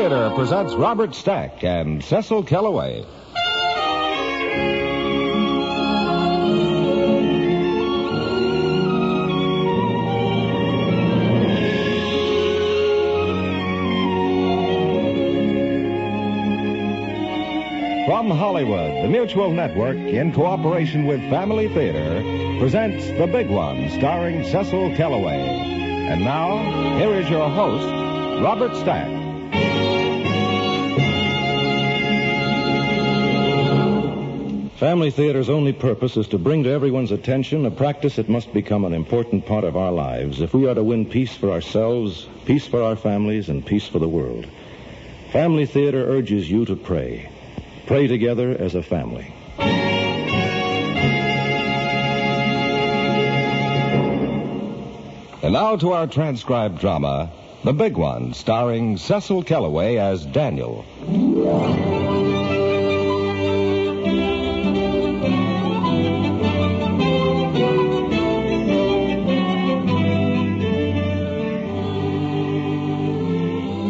Theater presents Robert Stack and Cecil Kellaway. From Hollywood, the Mutual Network, in cooperation with Family Theater, presents The Big One, starring Cecil Kellaway. And now, here is your host, Robert Stack. Family Theater's only purpose is to bring to everyone's attention a practice that must become an important part of our lives if we are to win peace for ourselves, peace for our families, and peace for the world. Family Theater urges you to pray. Pray together as a family. And now to our transcribed drama, The Big One, starring Cecil Kellaway as Daniel.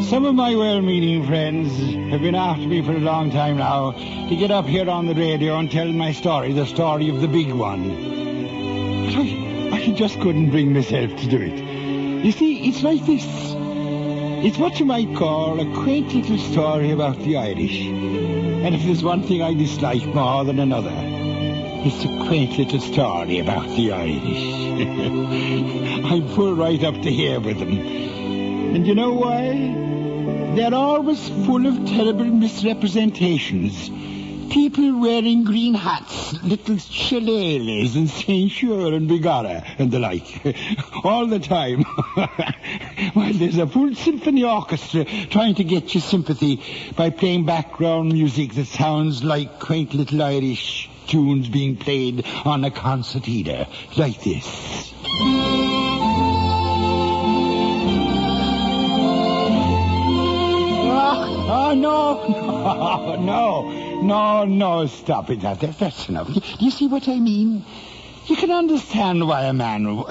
Some of my well-meaning friends have been after me for a long time now to get up here on the radio and tell my story, the story of the big one. But I just couldn't bring myself to do it. You see, it's like this. It's what you might call a quaint little story about the Irish. And if there's one thing I dislike more than another, it's a quaint little story about the Irish. I'm full right up to here with them. And you know why? They're always full of terrible misrepresentations. People wearing green hats, little shillelaghs and Saint Sure and Bigara and the like. All the time. While there's a full symphony orchestra trying to get your sympathy by playing background music that sounds like quaint little Irish tunes being played on a concertina. Like this. Oh, no, stop it. That's enough. Do you see what I mean? You can understand why a man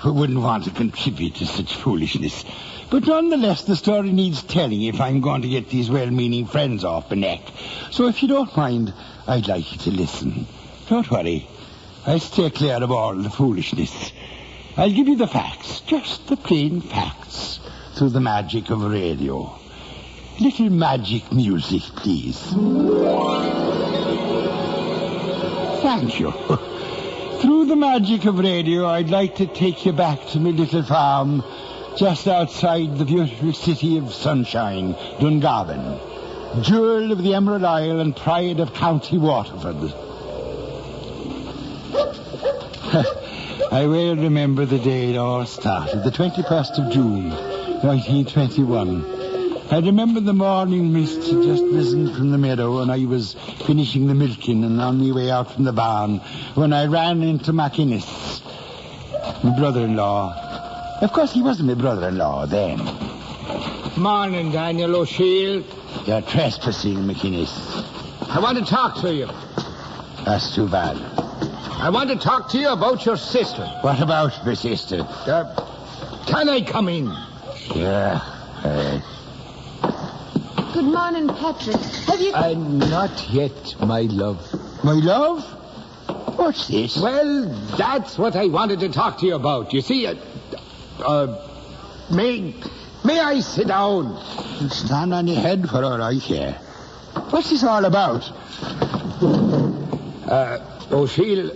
wouldn't want to contribute to such foolishness. But nonetheless, the story needs telling if I'm going to get these well-meaning friends off my neck. So if you don't mind, I'd like you to listen. Don't worry. I'll stay clear of all the foolishness. I'll give you the facts, just the plain facts, through the magic of radio. Little magic music, please. Thank you. Through the magic of radio, I'd like to take you back to my little farm just outside the beautiful city of Sunshine, Dungarvan, jewel of the Emerald Isle and pride of County Waterford. I well remember the day it all started, the 21st of June, 1921. I remember the morning mist had just risen from the meadow and I was finishing the milking and on my way out from the barn when I ran into McInnes, my brother-in-law. Of course, he wasn't my brother-in-law then. Morning, Daniel O'Sheil. You're trespassing, McInnes. I want to talk to you. That's too bad. I want to talk to you about your sister. What about my sister? Can I come in? Yeah. Good morning, Patrick. Have you... Not yet, my love. My love? What's this? Well, that's what I wanted to talk to you about. You see, may I sit down? Stand on your head for all I care. What's this all about? O'Sheil...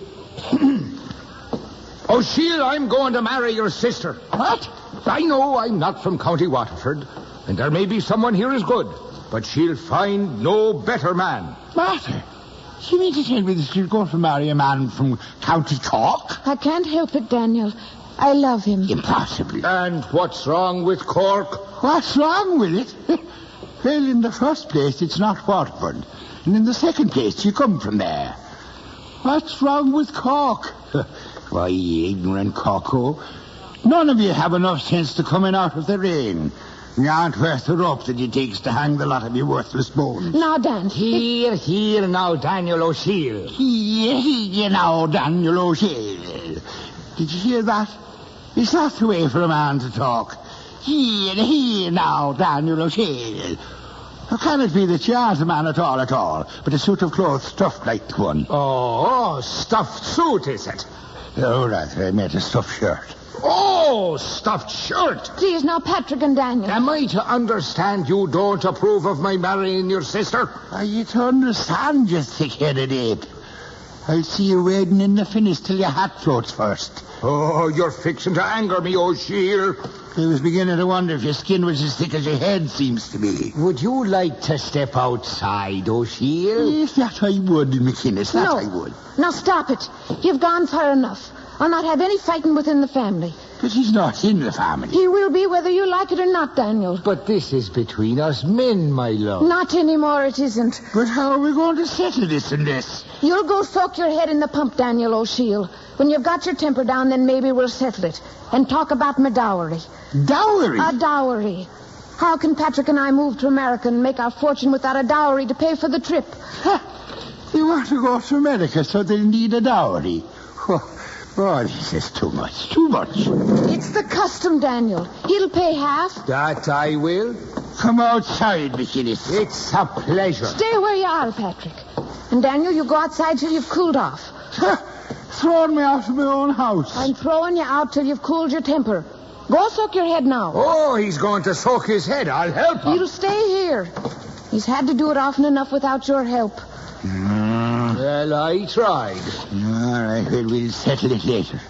O'Sheil, I'm going to marry your sister. What? I know I'm not from County Waterford, and there may be someone here as good, but she'll find no better man. Martha, you mean to tell me that you're going to marry a man from County Cork? I can't help it, Daniel. I love him. Impossible. And what's wrong with Cork? What's wrong with it? Well, in the first place, it's not Waterford. And in the second place, you come from there. What's wrong with Cork? Why, you ignorant Corko. None of you have enough sense to come in out of the rain. You aren't worth the rope that it takes to hang the lot of you worthless bones. Now, Dan. Here now, Daniel O'Sheil. Here now, Daniel O'Sheil. Did you hear that? It's not the way for a man to talk. Here now, Daniel O'Shea. How can it be that you aren't a man at all, but a suit of clothes stuffed like one? Oh, stuffed suit, is it? Oh, rather, I meant a stuffed shirt. Oh, stuffed shirt. Please, now, Patrick and Daniel. Am I to understand you don't approve of my marrying your sister? Are you to understand, you thick-headed ape? I'll see you wading in the finish till your hat floats first. Oh, you're fixing to anger me, O'Sheil. I was beginning to wonder if your skin was as thick as your head seems to be. Would you like to step outside, O'Sheil? Yes, that I would, McInnes, that No. I would. Now, stop it. You've gone far enough. I'll not have any fighting within the family. But he's not in the family. He will be whether you like it or not, Daniel. But this is between us men, my love. Not anymore, it isn't. But how are we going to settle this and this? You'll go soak your head in the pump, Daniel O'Sheil. When you've got your temper down, then maybe we'll settle it. And talk about my dowry. Dowry? A dowry. How can Patrick and I move to America and make our fortune without a dowry to pay for the trip? You want to go to America, so they'll need a dowry. Oh, this is too much, too much. It's the custom, Daniel. He'll pay half. That I will. Come outside, McInnes. It's a pleasure. Stay where you are, Patrick. And Daniel, you go outside till you've cooled off. Throwing me out of my own house. I'm throwing you out till you've cooled your temper. Go soak your head now. Oh, he's going to soak his head. I'll help him. You'll stay here. He's had to do it often enough without your help. Well, I tried. All right, well, we'll settle it later.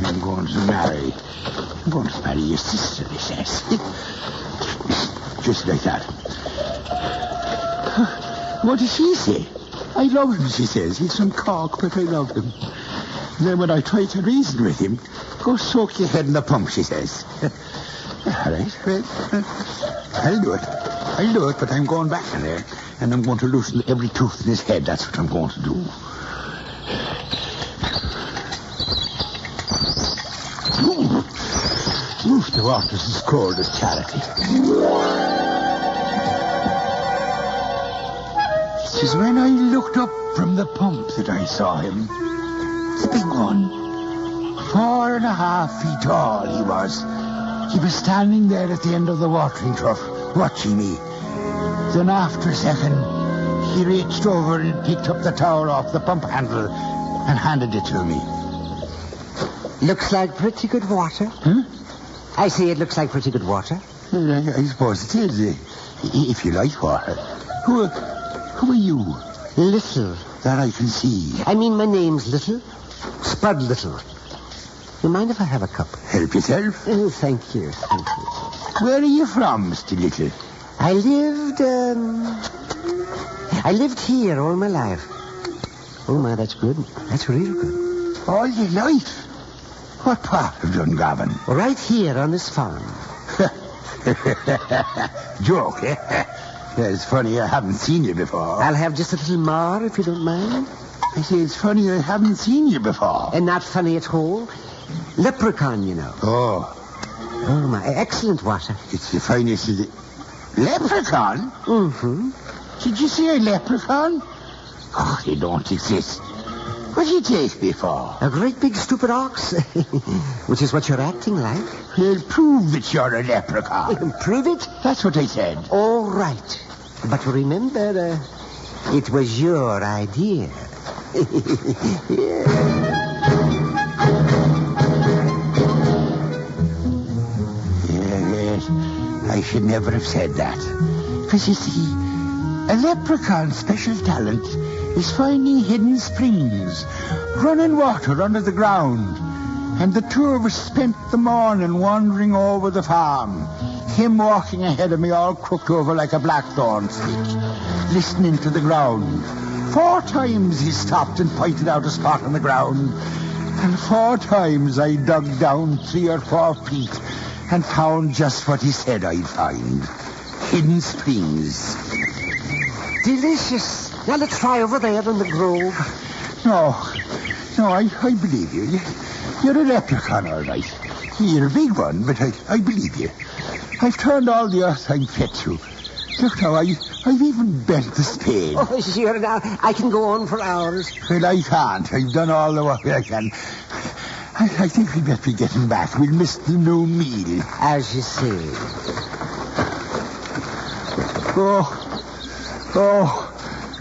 I'm going to marry your sister, he says. Just like that. What does she say? I love him, she says. He's from Cork, but I love him. Then when I try to reason with him, go soak your head in the pump, she says. All right, well, I'll do it. But I'm going back in there, and I'm going to loosen every tooth in his head. That's what I'm going to do. Oof, the water's as cold as charity. It was when I looked up from the pump that I saw him. The big one. 4.5 feet tall he was. He was standing there at the end of the watering trough, watching me. Then after a second, he reached over and picked up the towel off the pump handle and handed it to me. Looks like pretty good water. Huh? I say it looks like pretty good water. Well, I suppose it is, if you like water. Who are you? Little. That I can see. I mean, my name's Little. Spud Little. You mind if I have a cup? Help yourself. Oh, thank you. Where are you from, Mr. Little? I lived here all my life. Oh, my, that's good. That's real good. All your life? What part of Dungarvan? Right here on this farm. Joke, eh? Yeah, it's funny, I haven't seen you before. I'll have just a little more, if you don't mind. I say, it's funny, I haven't seen you before. And not funny at all. Leprechaun, you know. Oh, my, excellent water. it's the finest of the... Leprechaun? Mm-hmm. Did you say a leprechaun? Oh, they don't exist. What do you take me for? A great big stupid ox. Which is what you're acting like. Well, prove that you're a leprechaun. Prove it? That's what I said. All right. But remember, it was your idea. Yes, I should never have said that. Because you see, a leprechaun's special talent is finding hidden springs, running water under the ground. And the two of us spent the morning wandering over the farm. Him walking ahead of me all crooked over like a blackthorn stick, listening to the ground. 4 times he stopped and pointed out a spot on the ground. And 4 times I dug down 3 or 4 feet and found just what he said I'd find. Hidden springs. Delicious. Now let's try over there in the grove. No, I believe you. You're a leprechaun, all right. You're a big one, but I believe you. I've turned all the earth I'm fit to. Look now, I've even bent the spade. Oh, sure, now, I can go on for hours. Well, I can't. I've done all the work I can. I think we'd better be getting back. We'll miss the noon meal. As you say. Oh,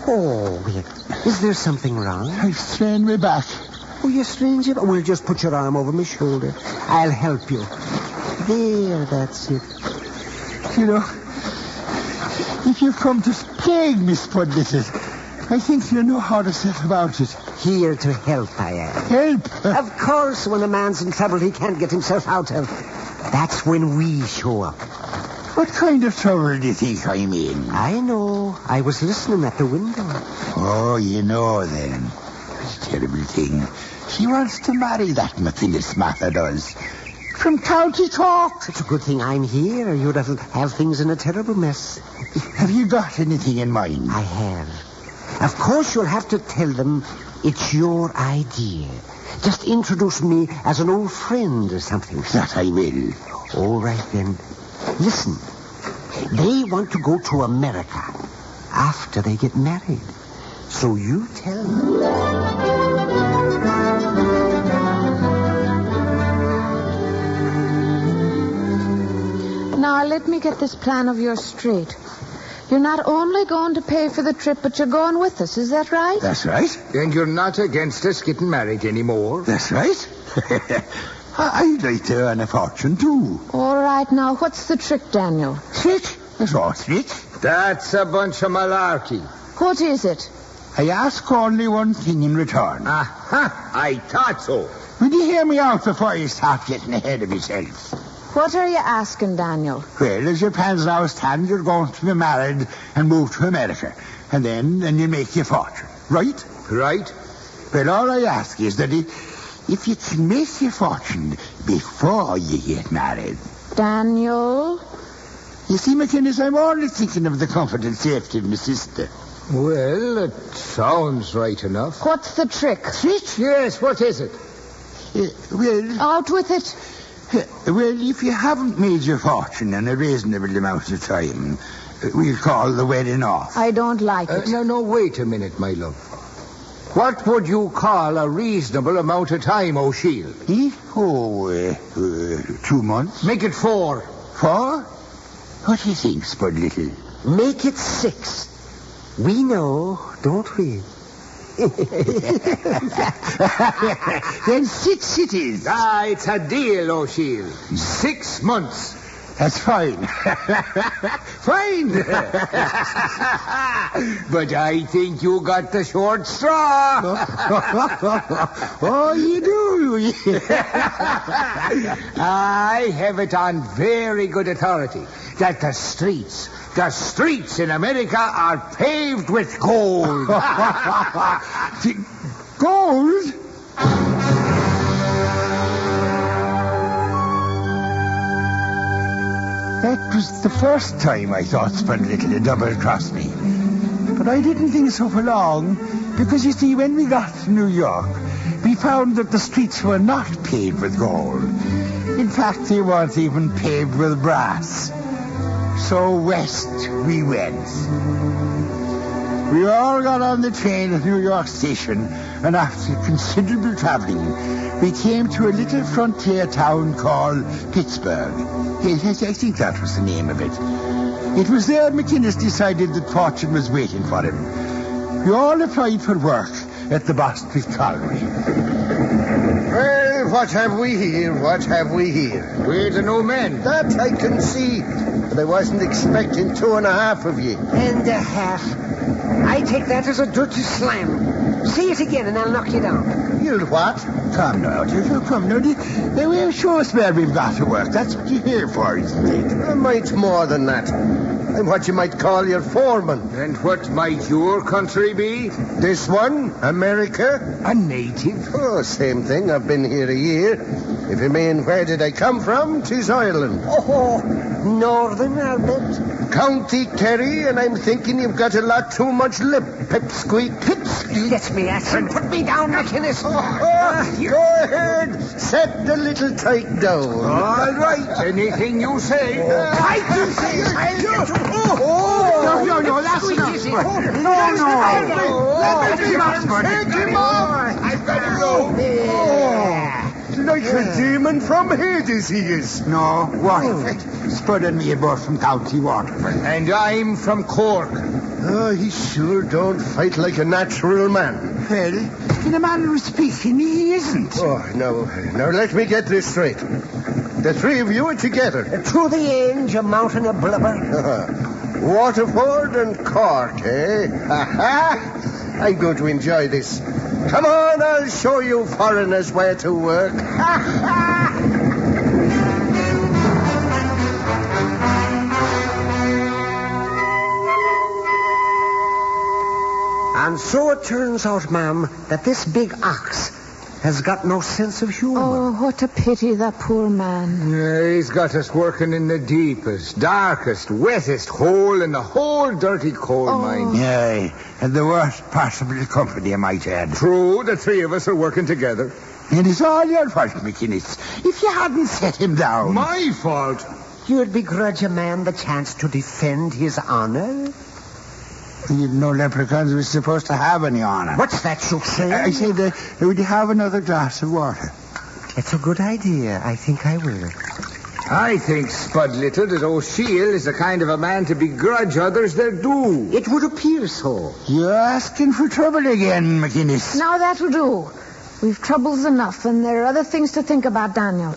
well, is there something wrong? I've strained my back. Oh, you strained your... Well, just put your arm over my shoulder. I'll help you. There, that's it. You know, if you've come to plague me, Spud Little, I think you know how to set about it. Here to help, I am. Help? Of course, when a man's in trouble he can't get himself out of. That's when we show up. What kind of trouble do you think I'm in? I know. I was listening at the window. Oh, you know then. It's a terrible thing. She wants to marry that McInnes Martha does. From County Cork. It's a good thing I'm here. You'd have things in a terrible mess. Have you got anything in mind? I have. Of course, you'll have to tell them it's your idea. Just introduce me as an old friend or something. That I will. All right, then. Listen. They want to go to America after they get married. So you tell them. Now, let me get this plan of yours straight. You're not only going to pay for the trip, but you're going with us. Is that right? That's right. And you're not against us getting married anymore? That's right. I'd like to earn a fortune, too. All right, now, what's the trick, Daniel? Trick? That's all trick. That's a bunch of malarkey. What is it? I ask only one thing in return. Aha! I thought so. Will you hear me out before you start getting ahead of yourself? What are you asking, Daniel? Well, as your plans now stand, you're going to be married and move to America. And then you make your fortune. Right? Right. Well, all I ask is that if you can make your fortune before you get married. Daniel? You see, McInnes, I'm only thinking of the comfort and safety of my sister. Well, it sounds right enough. What's the trick? Trick? Yes, what is it? Well, Out with it. if you haven't made your fortune in a reasonable amount of time, we'll call the wedding off. I don't like it. No, wait a minute, my love. What would you call a reasonable amount of time, O'Shiel? 2 months. Make it 4. 4? What do you think, Spud Little? Make it 6. We know, don't we? Then 6 it is. It's a deal, O'Shiel. 6 months. That's fine. Fine. But I think you got the short straw. Oh, you do. I have it on very good authority that the streets in America are paved with gold. Gold? That was the first time I thought Spud Little had double-crossed me. But I didn't think so for long, because you see, when we got to New York, we found that the streets were not paved with gold. In fact, they weren't even paved with brass. So west we went. We all got on the train at New York Station, and after considerable traveling, we came to a little frontier town called Pittsburgh. Yes, I think that was the name of it. It was there McInnes decided that fortune was waiting for him. We all applied for work at the Bostwick Colliery. Well, what have we here? We're the new men. That I can see. But I wasn't expecting 2.5 of you. And a half. I take that as a dirty slam. Say it again and I'll knock you down. You'll what? Come now, come now. We'll show us where we've got to work. That's what you're here for, isn't it? Might more than that. I'm what you might call your foreman. And what might your country be? This one, America. A native? Oh, same thing. I've been here a year. If you mean where did I come from, 'tis Ireland. Oh, Northern, I'll bet. County Kerry, and I'm thinking you've got a lot too much lip, pipsqueak. Let me at him. Put me down, McInnes. Go ahead. Set the little tyke down. All right. Anything you say. I can say it. No, that's enough. No. Let me be Oxford. Take him off. I've got to go. No, like a demon from Hades, he is. No, Waterford. Spud and me are both from County Waterford. And I'm from Cork. Oh, he sure don't fight like a natural man. Well, in a manner of speaking, he isn't. Oh, now let me get this straight. The three of you are together. To the end, you mountain of blubber. Waterford and Cork, eh? I'm going to enjoy this. Come on, I'll show you foreigners where to work. And so it turns out, ma'am, that this big ox has got no sense of humor. Oh, what a pity, that poor man. Yeah, he's got us working in the deepest, darkest, wettest hole in the whole dirty coal mine. Aye, and the worst possible company, I might add. True, the three of us are working together. And it's all your fault, McInnes. If you hadn't set him down. My fault. You'd begrudge a man the chance to defend his honor? You didn't know leprechauns were supposed to have any honor. What's that you say? I said, would you have another glass of water? It's a good idea. I think I will. I think, Spud Little, that O'Shiel is the kind of a man to begrudge others their due. It would appear so. You're asking for trouble again, McInnes. Now that'll do. We've troubles enough, and there are other things to think about, Daniel.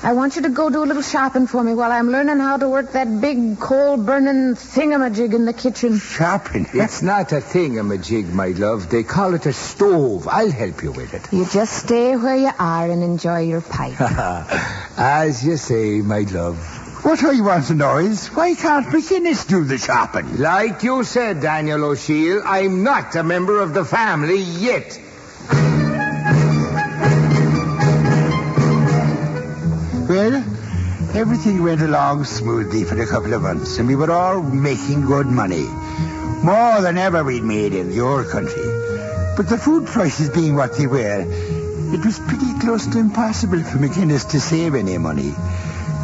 I want you to go do a little shopping for me while I'm learning how to work that big coal-burning thingamajig in the kitchen. Shopping? It's not a thingamajig, my love. They call it a stove. I'll help you with it. You just stay where you are and enjoy your pipe. As you say, my love. What I want to know is, why can't McInnes do the shopping? Like you said, Daniel O'Shiel, I'm not a member of the family yet. Well, everything went along smoothly for a couple of months, and we were all making good money. More than ever we'd made in your country. But the food prices being what they were, it was pretty close to impossible for McInnes to save any money.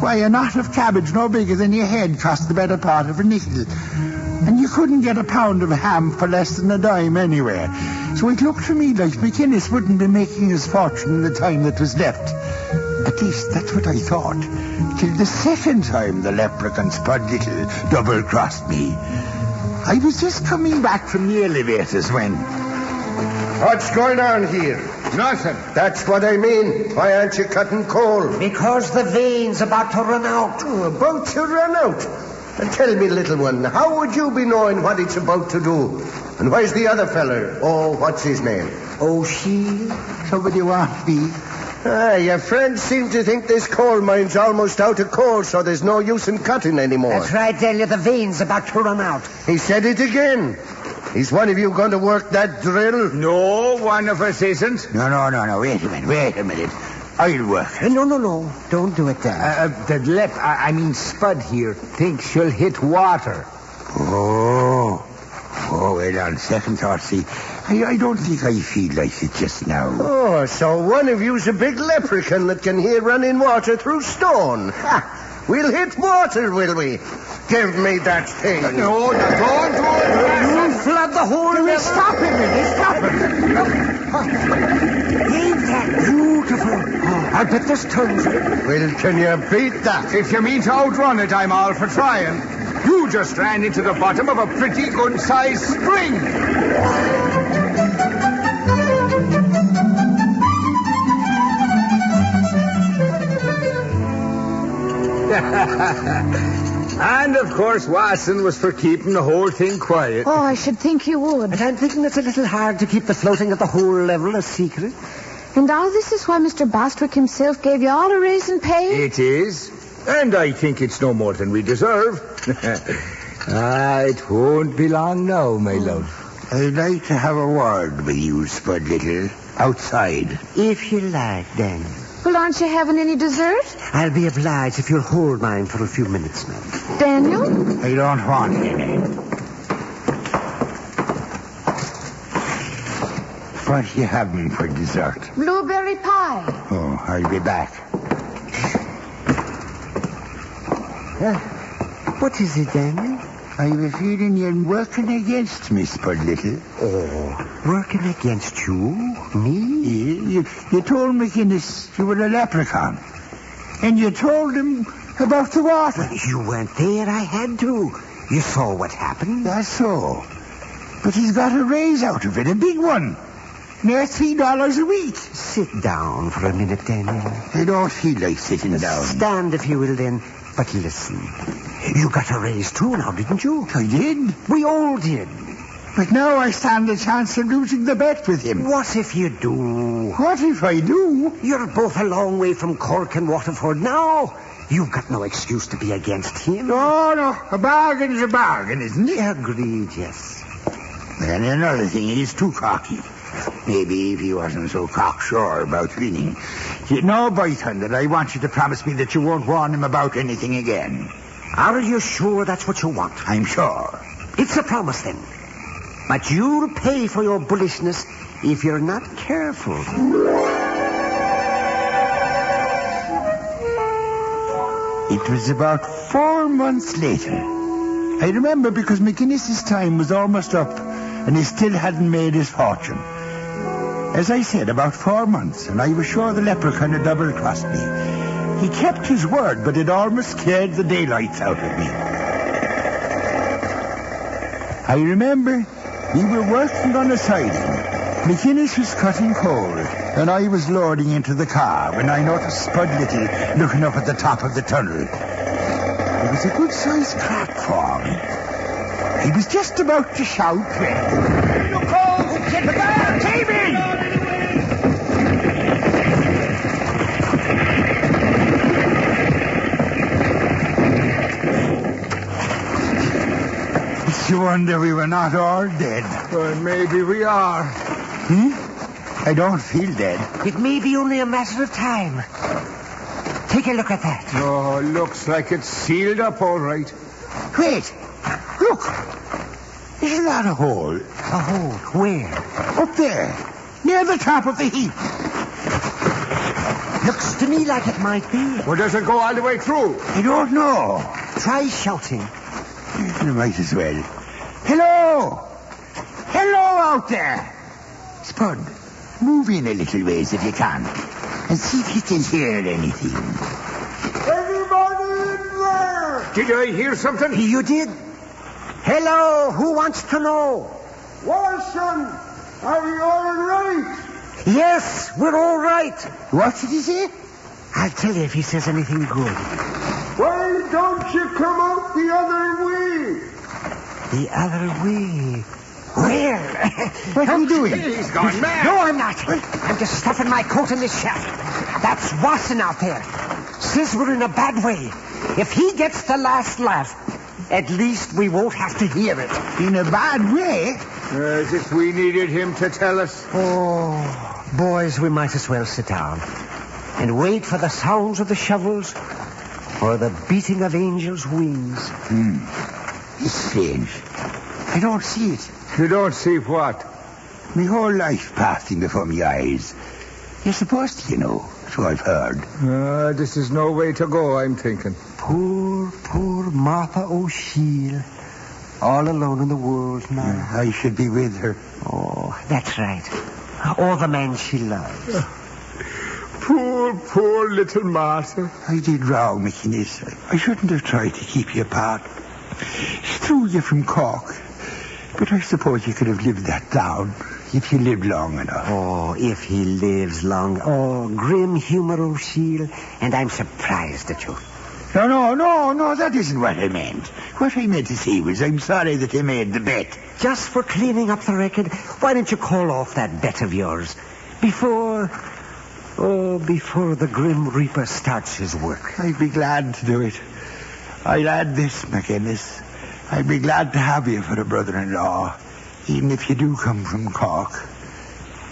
Why, a knot of cabbage no bigger than your head cost the better part of a nickel. And you couldn't get a pound of ham for less than a dime anywhere. So it looked to me like McInnes wouldn't be making his fortune in the time that was left. At least that's what I thought. Till the second time the leprechaun Spud Little double-crossed me. I was just coming back from the elevators when... What's going on here? Nothing. That's what I mean. Why aren't you cutting coal? Because the vein's about to run out. Oh, about to run out? And tell me, little one, how would you be knowing what it's about to do? And where's the other feller? Oh, what's his name? O'Shiel? Somebody want me? Your friends seem to think this coal mine's almost out of coal, so there's no use in cutting anymore. That's right, Delia. The vein's about to run out. He said it again. Is one of you going to work that drill? No, one of us isn't. No. Wait a minute. I'll work. No. Don't do it, Dan. Spud here thinks she'll hit water. Oh, well, on second thought, see, I don't think I feel like it just now. Oh, so one of you's a big leprechaun that can hear running water through stone. Ha! We'll hit water, will we? Give me that thing. No, don't do it. You flood the whole river. Stop it. Ain't that beautiful? Oh, I bet there's tons of it. Well, can you beat that? If you mean to outrun it, I'm all for trying. You just ran into the bottom of a pretty good-sized spring. And, of course, Watson was for keeping the whole thing quiet. Oh, I should think you would. But I'm thinking it's a little hard to keep the floating at the whole level a secret. And all this is why Mr. Bostwick himself gave you all a raise in pay? It is. And I think it's no more than we deserve. It won't be long now, my love. I'd like to have a word with you, Spud Little, outside. If you like, Dan. Well, aren't you having any dessert? I'll be obliged if you'll hold mine for a few minutes, ma'am. Daniel? I don't want any. What you having for dessert? Blueberry pie. Oh, I'll be back. What is it, Daniel? I have a feeling you're working against me, Spud Little. Oh, working against you? Me? You told McInnes you were a leprechaun. And you told him about the water. Well, you weren't there. I had to. You saw what happened. That's so. But he's got a raise out of it, a big one. Near $3 a week. Sit down for a minute, Daniel. I don't feel like sitting down. Stand, if you will, then. But listen. You got a raise, too, now, didn't you? I did. We all did. But now I stand a chance of losing the bet with him. What if you do? What if I do? You're both a long way from Cork and Waterford now. You've got no excuse to be against him. No. A bargain's a bargain, isn't it? Agreed, yes. And another thing, he's too cocky. Maybe if he wasn't so cocksure about winning. You know, by thunder, I want you to promise me that you won't warn him about anything again. Are you sure that's what you want? I'm sure. It's a promise, then. But you'll pay for your bullishness if you're not careful. It was about 4 months later. I remember because McInnes's time was almost up and he still hadn't made his fortune. As I said, about 4 months, and I was sure the leprechaun had double-crossed me. He kept his word, but it almost scared the daylights out of me. I remember we were working on a siding. McInnes was cutting coal, and I was loading into the car when I noticed Spud Little looking up at the top of the tunnel. It was a good-sized platform. I was just about to shout when... Look out! Get the guy! Save him! It's a wonder we were not all dead. Well, maybe we are. I don't feel dead. It may be only a matter of time. Take a look at that. Oh, looks like it's sealed up all right. Wait. Look. Isn't that a hole? A hole? Where? Up there. Near the top of the heap. Looks to me like it might be. Well, does it go all the way through? I don't know. Try shouting. You might as well. Hello! Hello out there! Spud, move in a little ways if you can. And see if you can hear anything. Anybody in there? Did I hear something? You did? Hello, who wants to know? Watson, are you all right? Yes, we're all right. What did he say? I'll tell you if he says anything good. Why don't you come out the other way? The other way. Where? What are you doing? He's gone mad. No, I'm not. I'm just stuffing my coat in this shaft. That's Watson out there. Says we're in a bad way. If he gets the last laugh, at least we won't have to hear it. In a bad way? As if we needed him to tell us. Oh, boys, we might as well sit down and wait for the sounds of the shovels or the beating of angels' wings. It's strange. I don't see it. You don't see what? My whole life passing before my eyes. You're supposed to, you know. So I've heard. This is no way to go, I'm thinking. Poor Martha O'Sheil. All alone in the world now. I should be with her. Oh, that's right. Or the man she loves. Poor little Martha. I did wrong, McInnes. I shouldn't have tried to keep you apart. Threw you from Cork. But I suppose you could have lived that down if you lived long enough. Oh, if he lives long. Oh, grim humor, O'Sheil. And I'm surprised at you. No, that isn't what I meant. What I meant to say was I'm sorry that I made the bet. Just for cleaning up the record, why don't you call off that bet of yours before the Grim Reaper starts his work? I'd be glad to do it. I'll add this, McInnes. I'd be glad to have you for a brother-in-law, even if you do come from Cork.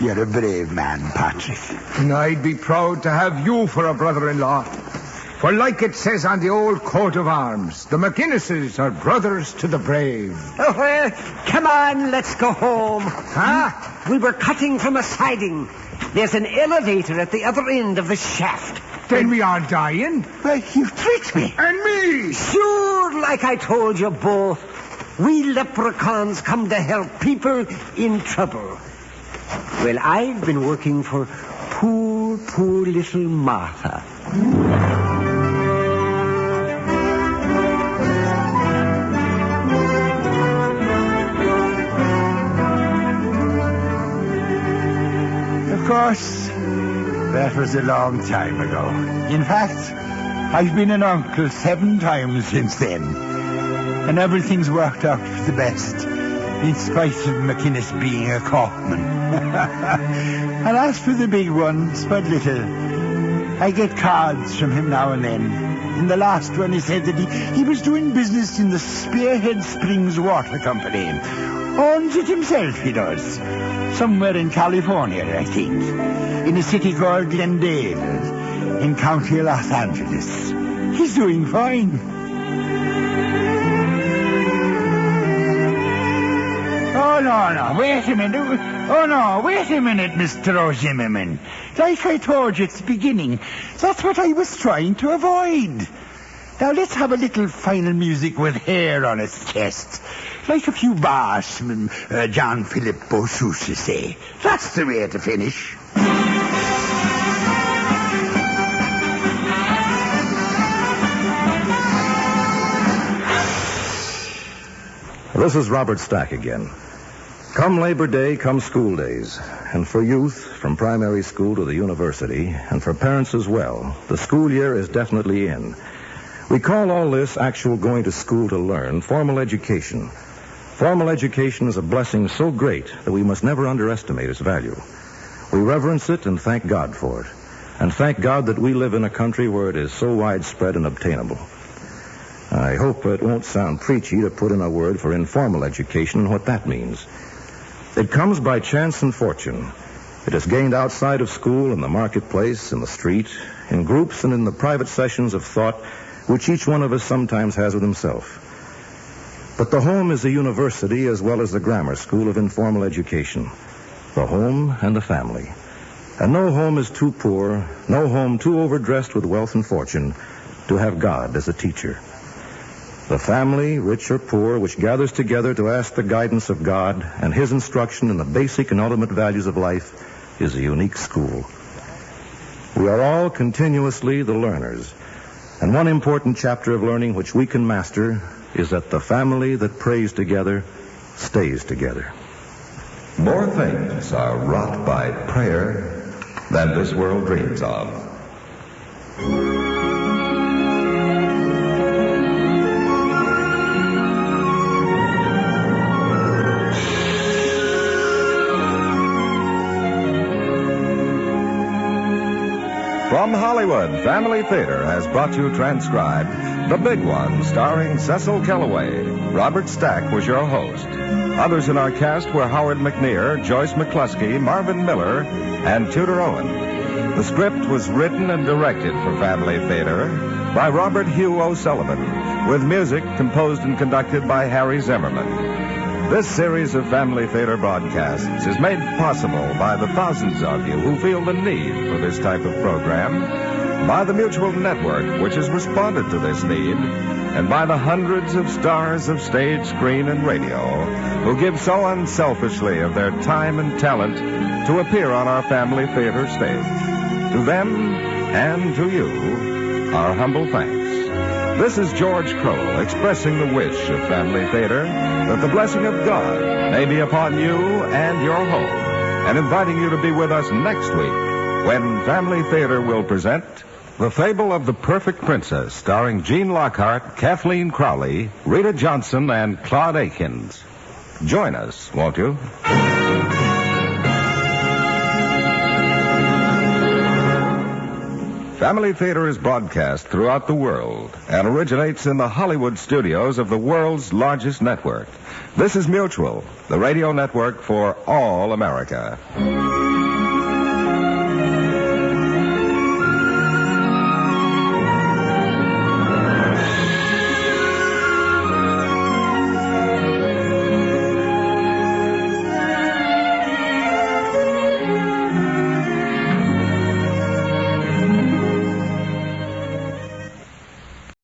You're a brave man, Patrick. And I'd be proud to have you for a brother-in-law. For like it says on the old coat of arms, the McInneses are brothers to the brave. Oh, well, come on, let's go home. Huh? We were cutting from a siding. There's an elevator at the other end of the shaft. Then we are dying. Well, you've tricked me. And me. Sure, like I told you both. We leprechauns come to help people in trouble. Well, I've been working for poor, poor little Martha. Of course, that was a long time ago. In fact, I've been an uncle 7 times since then. And everything's worked out for the best, in spite of McInnes being a corpsman. And as for the big one, Spud Little, I get cards from him now and then. In the last one, he said that he was doing business in the Spearhead Springs Water Company. Owns it himself, he does. Somewhere in California, I think. In a city called Glendale, in County Los Angeles. He's doing fine. Oh, no, wait a minute. Oh, no, wait a minute, Mr. O'Zimmerman. Like I told you at the beginning, that's what I was trying to avoid. Now, let's have a little final music with hair on its chest. Like a few bars from John Philip Beausouche, say. That's the way to finish. This is Robert Stack again. Come Labor Day, come school days. And for youth, from primary school to the university, and for parents as well, the school year is definitely in. We call all this actual going to school to learn formal education. Formal education is a blessing so great that we must never underestimate its value. We reverence it and thank God for it. And thank God that we live in a country where it is so widespread and obtainable. I hope it won't sound preachy to put in a word for informal education and what that means. It comes by chance and fortune. It is gained outside of school, in the marketplace, in the street, in groups and in the private sessions of thought which each one of us sometimes has with himself. But the home is a university as well as the grammar school of informal education. The home and the family. And no home is too poor, no home too overdressed with wealth and fortune to have God as a teacher. The family, rich or poor, which gathers together to ask the guidance of God and His instruction in the basic and ultimate values of life, is a unique school. We are all continuously the learners. And one important chapter of learning which we can master is that the family that prays together stays together. More things are wrought by prayer than this world dreams of. From Hollywood, Family Theater has brought you transcribed The Big One, starring Cecil Kellaway. Robert Stack was your host. Others in our cast were Howard McNear, Joyce McCluskey, Marvin Miller, and Tudor Owen. The script was written and directed for Family Theater by Robert Hugh O'Sullivan, with music composed and conducted by Harry Zimmerman. This series of Family Theater broadcasts is made possible by the thousands of you who feel the need for this type of program, by the Mutual Network, which has responded to this need, and by the hundreds of stars of stage, screen, and radio who give so unselfishly of their time and talent to appear on our Family Theater stage. To them and to you, our humble thanks. This is George Crowell expressing the wish of Family Theater that the blessing of God may be upon you and your home, and inviting you to be with us next week when Family Theater will present The Fable of the Perfect Princess, starring Gene Lockhart, Kathleen Crowley, Rita Johnson, and Claude Akins. Join us, won't you? Family Theater is broadcast throughout the world and originates in the Hollywood studios of the world's largest network. This is Mutual, the radio network for all America.